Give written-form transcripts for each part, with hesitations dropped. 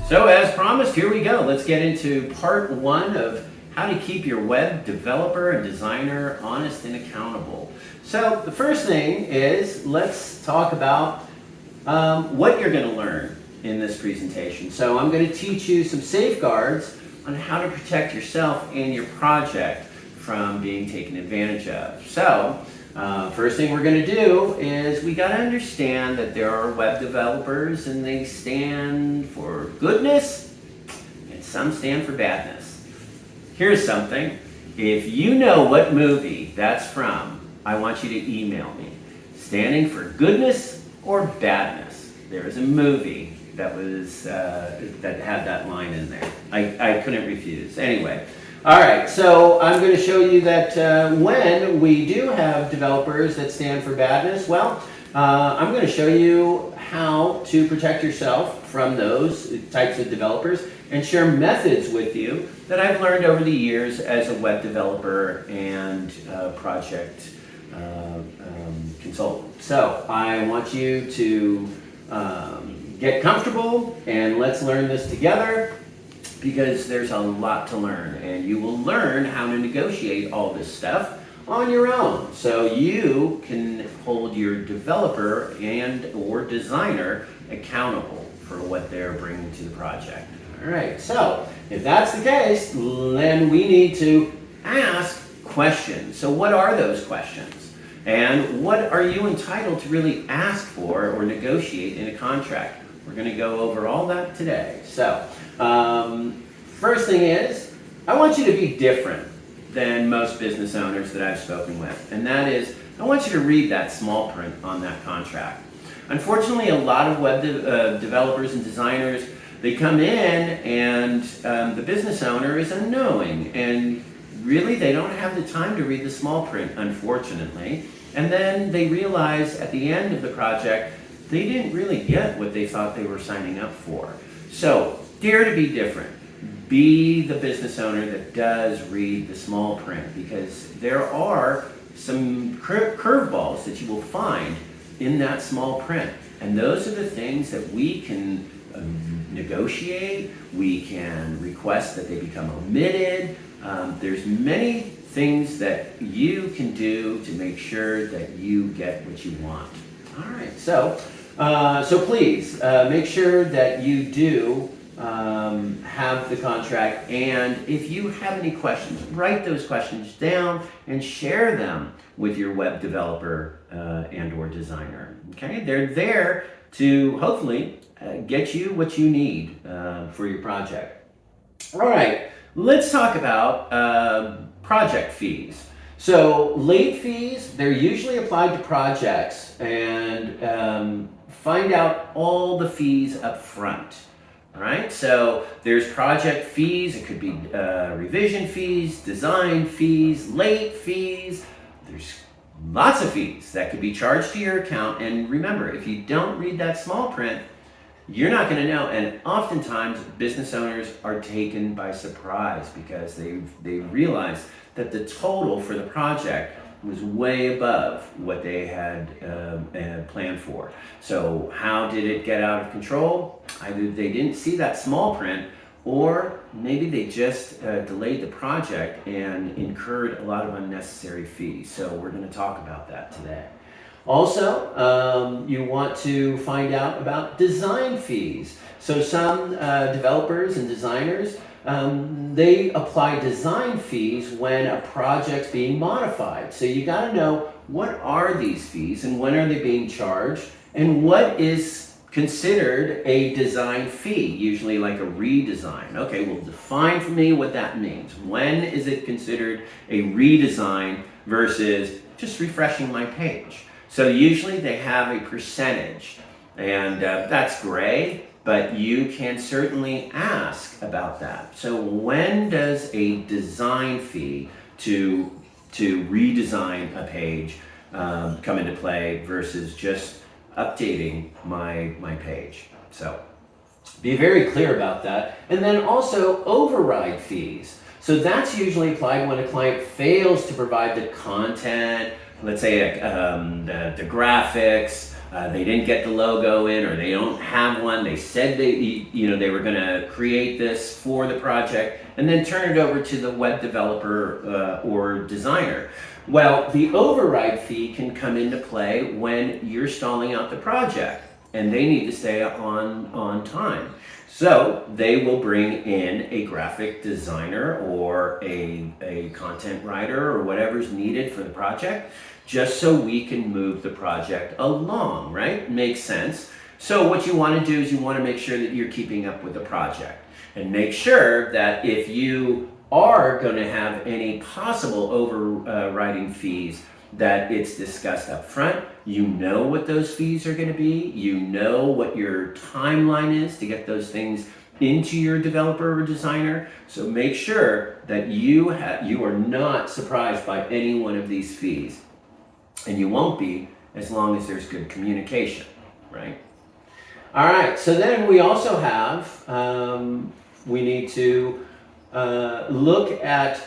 So as promised, here we go. Let's get into part one of how to keep your web developer and designer honest and accountable. So the first thing is let's talk about what you're going to learn in this presentation. So I'm going to teach you some safeguards on how to protect yourself and your project from being taken advantage of. So first thing we're going to do is we got to understand that there are web developers and they stand for goodness and some stand for badness. Here's something. If you know what movie that's from, I want you to email me. Standing for goodness or badness. There is a movie that was that had that line in there. I couldn't refuse. Anyway. All right, so I'm going to show you that when we do have developers that stand for badness, well, I'm going to show you how to protect yourself from those types of developers and share methods with you that I've learned over the years as a web developer and project consultant. So I want you to get comfortable and let's learn this together, because there's a lot to learn, and you will learn how to negotiate all this stuff on your own, so you can hold your developer and or designer accountable for what they're bringing to the project. All right, so if that's the case, then we need to ask questions. So what are those questions? And what are you entitled to really ask for or negotiate in a contract? We're going to go over all that today. So first thing is, I want you to be different than most business owners that I've spoken with. And that is, I want you to read that small print on that contract. Unfortunately, a lot of web developers and designers, they come in and the business owner is unknowing. And really, they don't have the time to read the small print, unfortunately. And then they realize at the end of the project, they didn't really get what they thought they were signing up for. So, dare to be different. Be the business owner that does read the small print, because there are some curveballs that you will find in that small print. And those are the things that we can negotiate, we can request that they become omitted. There's many things that you can do to make sure that you get what you want. All right, so please make sure that you do have the contract, and if you have any questions, write those questions down and share them with your web developer and or designer. Okay, they're there to hopefully get you what you need for your project. All right, let's talk about project fees. So late fees, they're usually applied to projects, and find out all the fees up front. All right, so there's project fees. It could be revision fees, design fees, late fees. There's lots of fees that could be charged to your account. And remember, if you don't read that small print, you're not going to know. And oftentimes, business owners are taken by surprise because they realize that the total for the project was way above what they had planned for. So how did it get out of control? Either they didn't see that small print, or maybe they just delayed the project and incurred a lot of unnecessary fees. So we're going to talk about that today. Also, you want to find out about design fees. So some developers and designers, they apply design fees when a project's being modified. So you got to know, what are these fees and when are they being charged, and what is considered a design fee, usually like a redesign. Okay, well, define for me what that means. When is it considered a redesign versus just refreshing my page? So usually they have a percentage, and that's great, but you can certainly ask about that. So when does a design fee to redesign a page come into play versus just updating my page? So be very clear about that. And then also override fees. So that's usually applied when a client fails to provide the content, let's say the graphics, they didn't get the logo in, or they don't have one. They said they were going to create this for the project and then turn it over to the web developer or designer. Well, the override fee can come into play when you're stalling out the project and they need to stay on time. So they will bring in a graphic designer or a content writer or whatever's needed for the project, just so we can move the project along, right? Makes sense. So what you want to do is you want to make sure that you're keeping up with the project, and make sure that if you are going to have any possible overriding fees, that it's discussed up front. You know what those fees are going to be. You know what your timeline is to get those things into your developer or designer. So make sure that you are not surprised by any one of these fees. And you won't be, as long as there's good communication, right? All right, so then we also have, we need to look at,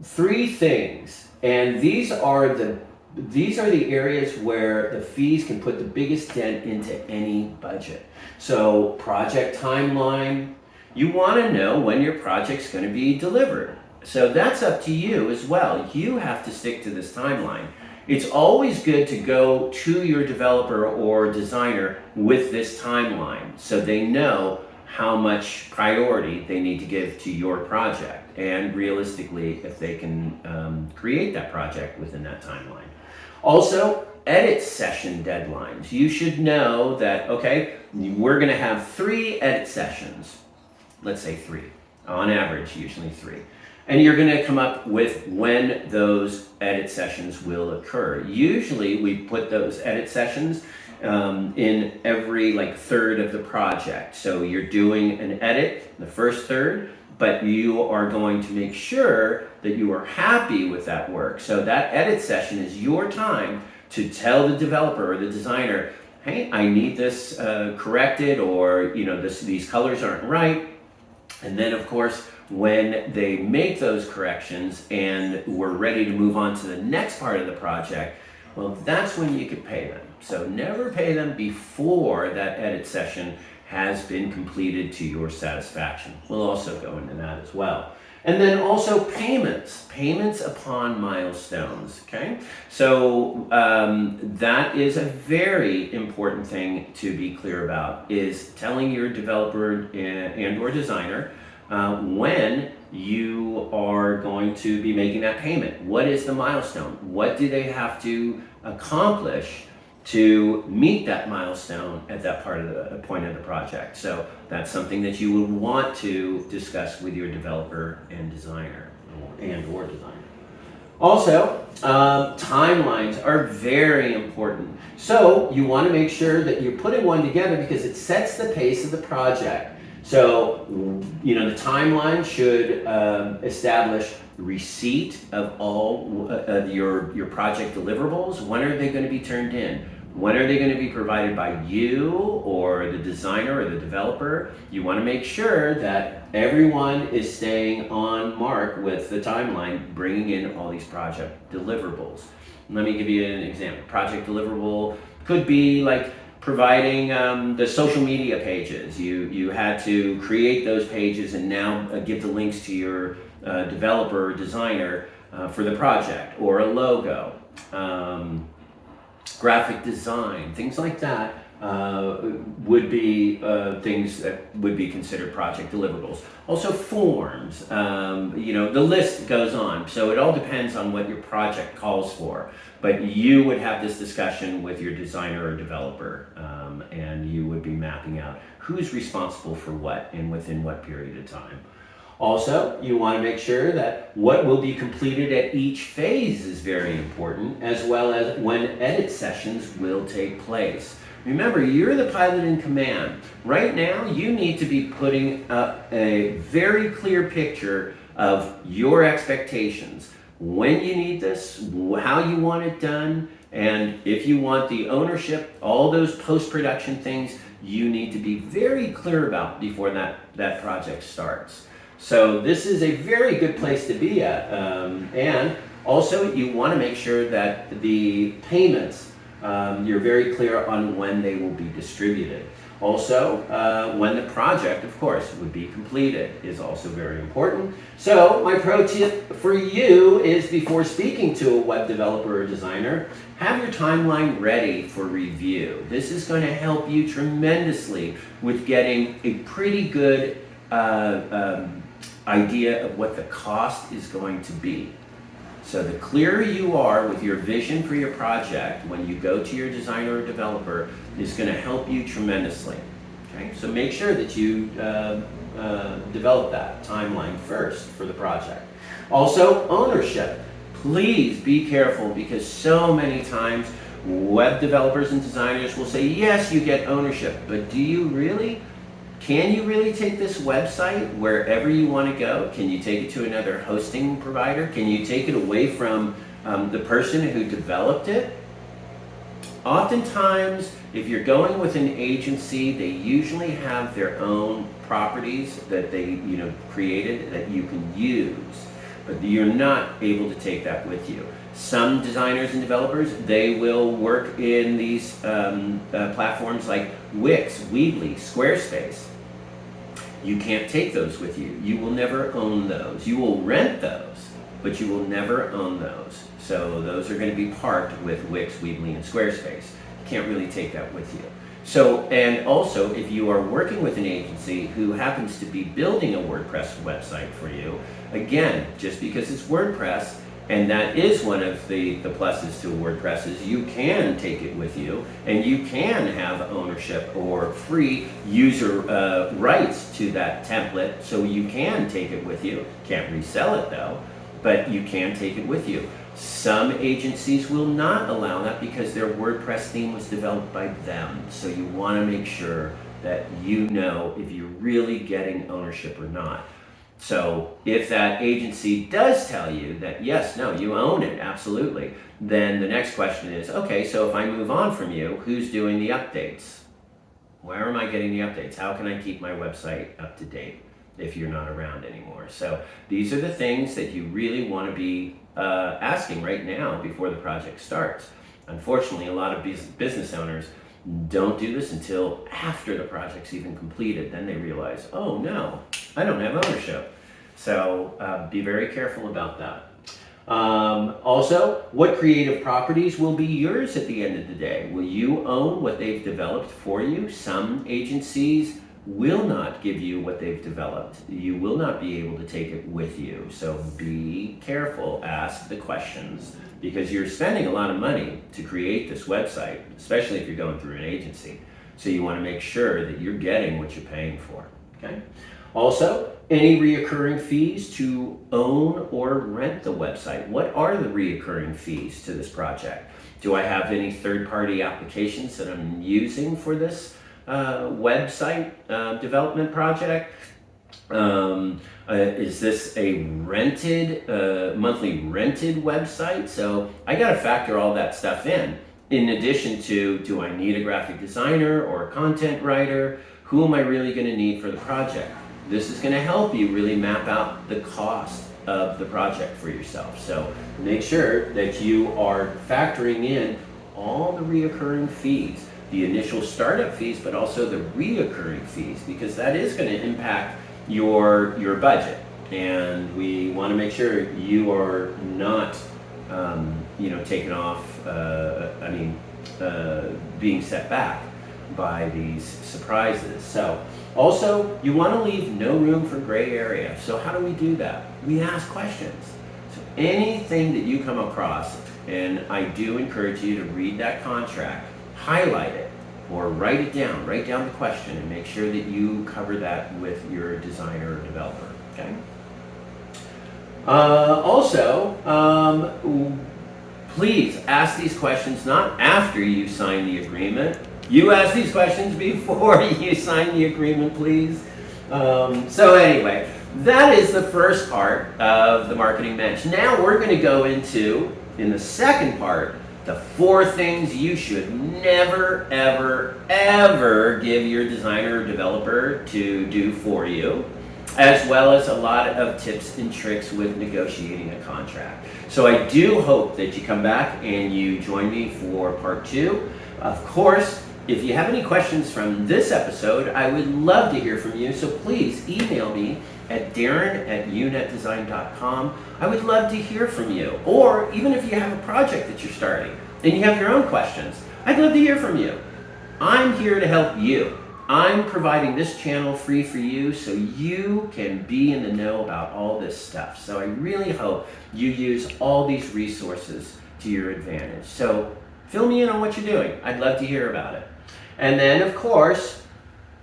three things. And these are the areas where the fees can put the biggest dent into any budget. So project timeline, you want to know when your project's going to be delivered. So that's up to you as well. You have to stick to this timeline. It's always good to go to your developer or designer with this timeline so they know how much priority they need to give to your project, and realistically if they can create that project within that timeline. Also, edit session deadlines. You should know that, okay, we're going to have 3 edit sessions. Let's say 3. On average, usually 3. And you're going to come up with when those edit sessions will occur. Usually we put those edit sessions in every third of the project. So you're doing an edit the first third, but you are going to make sure that you are happy with that work. So that edit session is your time to tell the developer or the designer, hey, I need this corrected, or these colors aren't right. And then of course, when they make those corrections and we're ready to move on to the next part of the project, well, that's when you could pay them. So never pay them before that edit session has been completed to your satisfaction. We'll also go into that as well. And then also payments upon milestones, okay? So that is a very important thing to be clear about, is telling your developer and or designer when you are going to be making that payment. What is the milestone? What do they have to accomplish to meet that milestone at that point of the project? So that's something that you would want to discuss with your developer and designer, or designer. Also, timelines are very important. So you want to make sure that you're putting one together because it sets the pace of the project. So, the timeline should establish receipt of all of your project deliverables. When are they going to be turned in? When are they going to be provided by you or the designer or the developer? You want to make sure that everyone is staying on mark with the timeline, bringing in all these project deliverables. Let me give you an example. Project deliverable could be providing the social media pages. You had to create those pages and now give the links to your developer or designer for the project, or a logo. Graphic design, things like that would be things that would be considered project deliverables. Also forms, the list goes on. So it all depends on what your project calls for. But you would have this discussion with your designer or developer, and you would be mapping out who's responsible for what and within what period of time. Also, you want to make sure that what will be completed at each phase is very important, as well as when edit sessions will take place. Remember, you're the pilot in command. Right now, you need to be putting up a very clear picture of your expectations. When you need this, how you want it done, and if you want the ownership, all those post-production things, you need to be very clear about before that project starts. So this is a very good place to be at. And also you want to make sure that the payments You're very clear on when they will be distributed. Also, when the project, of course, would be completed is also very important. So my pro tip for you is, before speaking to a web developer or designer, have your timeline ready for review. This is going to help you tremendously with getting a pretty good idea of what the cost is going to be. So the clearer you are with your vision for your project when you go to your designer or developer is going to help you tremendously. Okay? So make sure that you develop that timeline first for the project. Also, ownership. Please be careful, because so many times web developers and designers will say, yes, you get ownership, but do you really? Can you really take this website wherever you want to go? Can you take it to another hosting provider? Can you take it away from the person who developed it? Oftentimes, if you're going with an agency, they usually have their own properties that they created that you can use, but you're not able to take that with you. Some designers and developers, they will work in these platforms like Wix, Weebly, Squarespace. You can't take those with you. You will never own those. You will rent those, but you will never own those. So those are going to be parked with Wix, Weebly, and Squarespace. You can't really take that with you. So, and also, if you are working with an agency who happens to be building a WordPress website for you, again, just because it's WordPress, and that is one of the pluses to WordPress, is you can take it with you, and you can have ownership or free user rights to that template, so you can take it with you. Can't resell it though, but you can take it with you. Some agencies will not allow that because their WordPress theme was developed by them, so you want to make sure that you know if you're really getting ownership or not. So if that agency does tell you that, yes, no, you own it, absolutely, then the next question is, okay, so if I move on from you, who's doing the updates? Where am I getting the updates? How can I keep my website up to date if you're not around anymore? So these are the things that you really want to be asking right now before the project starts. Unfortunately, a lot of business owners don't do this until after the project's even completed. Then they realize, oh no, I don't have ownership. So be very careful about that. Also, what creative properties will be yours at the end of the day? Will you own what they've developed for you? Some agencies will not give you what they've developed. You will not be able to take it with you. So be careful, ask the questions, because you're spending a lot of money to create this website, especially if you're going through an agency. So you want to make sure that you're getting what you're paying for, okay? Also, any reoccurring fees to own or rent the website. What are the reoccurring fees to this project? Do I have any third-party applications that I'm using for this website development project? Is this a rented, monthly rented website? So I got to factor all that stuff in addition to, do I need a graphic designer or a content writer? Who am I really going to need for the project? This is going to help you really map out the cost of the project for yourself. So make sure that you are factoring in all the reoccurring fees, the initial startup fees, but also the reoccurring fees, because that is going to impact your budget. And we want to make sure you are not, taken off, being set back by these surprises. So also, you want to leave no room for gray area. So how do we do that? We ask questions. So anything that you come across, and I do encourage you to read that contract, highlight it, or write it down. Write down the question and make sure that you cover that with your designer or developer, okay? Please ask these questions not after you sign the agreement. You ask these questions before you sign the agreement, please. So anyway, that is the first part of the Marketing Mensch. Now we're going to go into, in the second part, the 4 things you should never, ever, ever give your designer or developer to do for you. as well as a lot of tips and tricks with negotiating a contract. So I do hope that you come back and you join me for part 2. Of course, if you have any questions from this episode, I would love to hear from you. So please email me at darren@unetdesign.com. I would love to hear from you. Or even if you have a project that you're starting and you have your own questions, I'd love to hear from you. I'm here to help you. I'm providing this channel free for you so you can be in the know about all this stuff. So I really hope you use all these resources to your advantage. So fill me in on what you're doing. I'd love to hear about it. And then, of course,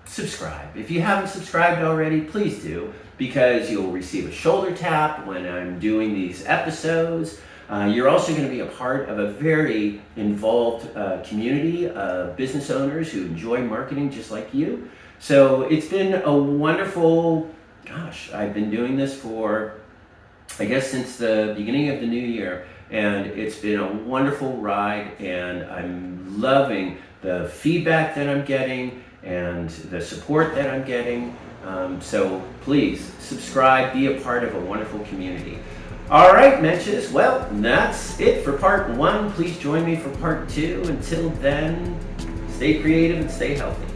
subscribe. If you haven't subscribed already, please do, because you'll receive a shoulder tap when I'm doing these episodes. You're also going to be a part of a very involved community of business owners who enjoy marketing just like you. So it's been a wonderful, I've been doing this for, I guess, since the beginning of the new year. And it's been a wonderful ride, and I'm loving the feedback that I'm getting and the support that I'm getting. So please subscribe, be a part of a wonderful community. All right, Menches. Well, that's it for part 1. Please join me for part 2. Until then, stay creative and stay healthy.